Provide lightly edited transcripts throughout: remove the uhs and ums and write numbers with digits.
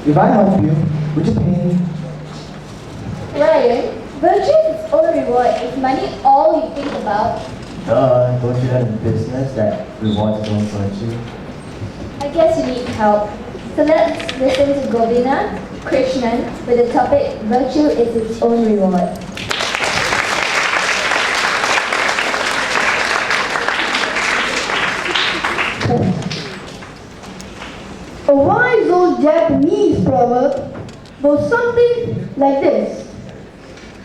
If I help you, would you pay me? Ryan, virtue is its own reward. Is money all you think about? Don't you learn in business that rewards its own virtue? I guess you need help. So let's listen to Gobinath, Krishnan, with the topic Virtue is its own reward. A wise old Japanese proverb goes something like this.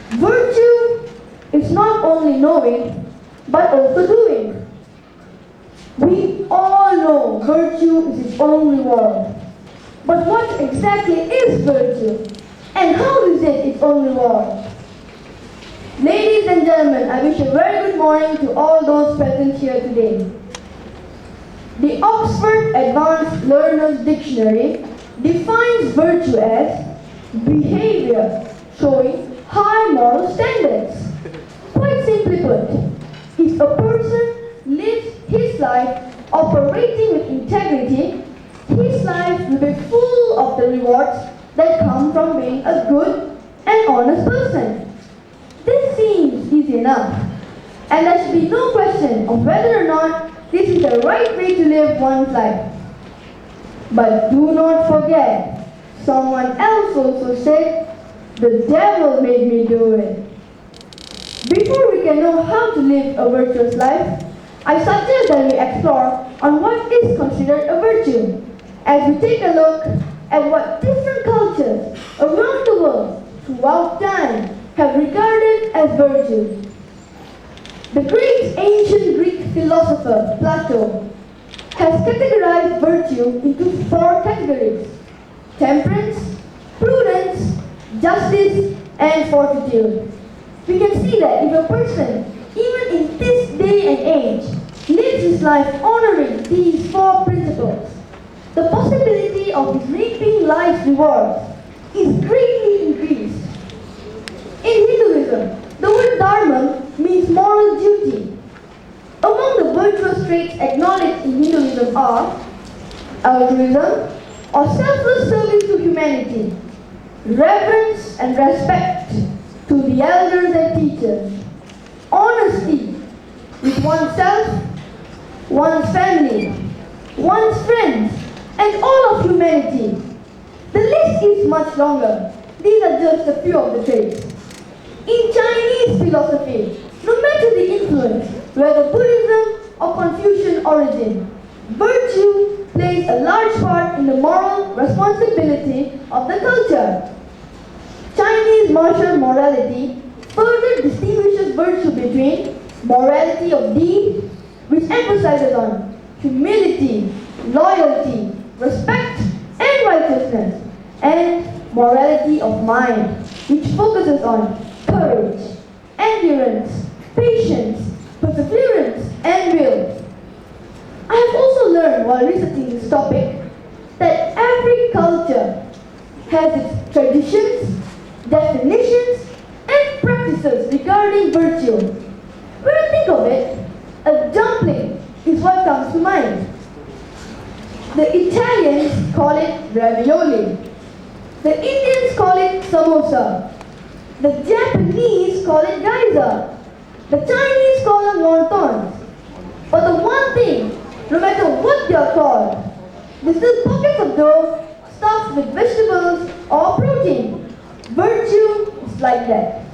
Virtue is not only knowing, but also doing. We all know virtue is its own reward. But what exactly is virtue? And how is it its own reward? Ladies and gentlemen, I wish a very good morning to all those present here today. The Oxford Advanced Learner's Dictionary defines virtue as behavior showing high moral standards. Quite simply put, if a person lives his life operating with integrity, his life will be full of the rewards that come from being a good and honest person. This seems easy enough, and there should be no question of whether or not this is the right way to live one's life. But do not forget, someone else also said, the devil made me do it. Before we can know how to live a virtuous life, I suggest that we explore on what is considered a virtue, as we take a look at what different cultures around the world throughout time have regarded as virtues. The great ancient Greek philosopher Plato has categorized virtue into 4 categories: temperance, prudence, justice, and fortitude. We can see that if a person, even in this day and age, lives his life honoring these 4 principles, the possibility of his reaping life's rewards is greatly increased. In Hinduism, the word dharma means moral duty. Among the virtuous traits acknowledged in Hinduism are altruism, or selfless service to humanity, reverence and respect to the elders and teachers, honesty with oneself, one's family, one's friends, and all of humanity. The list is much longer. These are just a few of the traits. In Chinese philosophy, no matter the influence, whether Buddhism or Confucian origin, virtue plays a large part in the moral responsibility of the culture. Chinese martial morality further distinguishes virtue between morality of deed, which emphasizes on humility, loyalty, respect, and righteousness, and morality of mind, which focuses on courage, endurance, patience, perseverance, and will. I have also learned while researching this topic that every culture has its traditions, definitions, and practices regarding virtue. When I think of it, a dumpling is what comes to mind. The Italians call it ravioli. The Indians call it samosa. The Japanese call it geyser. The Chinese call them wontons. But the one thing, no matter what they are called, there's still pockets of dough stuffed with vegetables or protein. Virtue is like that.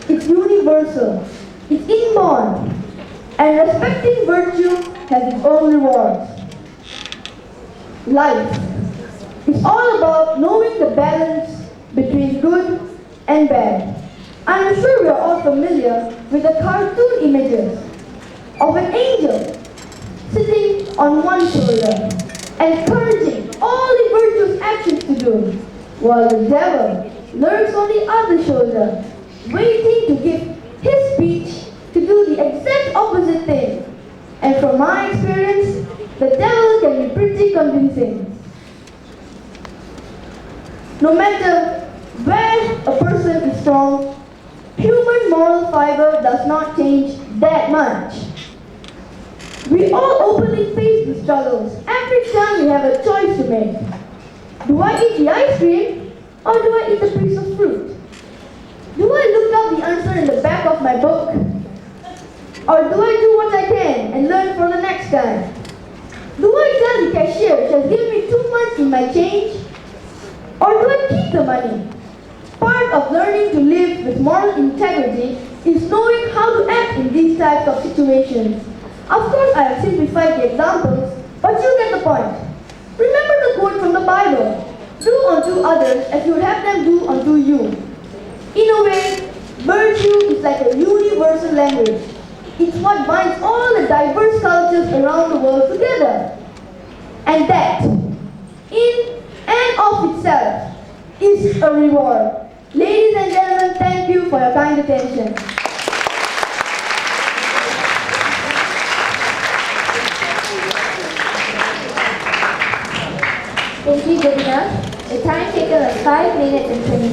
It's universal. It's inborn. And respecting virtue has its own rewards. Life is all about knowing the balance between good and bad. I am sure we are all familiar with the cartoon images of an angel sitting on one shoulder, encouraging all the virtuous actions to do, while the devil lurks on the other shoulder, waiting to give his speech to do the exact opposite thing. And from my experience, the devil can be pretty convincing. No matter where a person is strong, human moral fiber does not change that much. We all openly face the struggles every time we have a choice to make. Do I eat the ice cream or do I eat the piece of fruit? Do I look up the answer in the back of my book? Or do I do what I can and learn for the next time? Do I tell the cashier she has given me too much in my change? Or do I keep the money? Part of learning to live with moral integrity is knowing how to act in these types of situations. Of course, I have simplified the examples, but you get the point. Remember the quote from the Bible, "Do unto others as you would have them do unto you." In a way, virtue is like a universal language. It's what binds all the diverse cultures around the world together. And that, in and of itself, is a reward. Ladies and gentlemen, thank you for your kind attention. Thank you, Gobinath. The time taken was 5 minutes and 20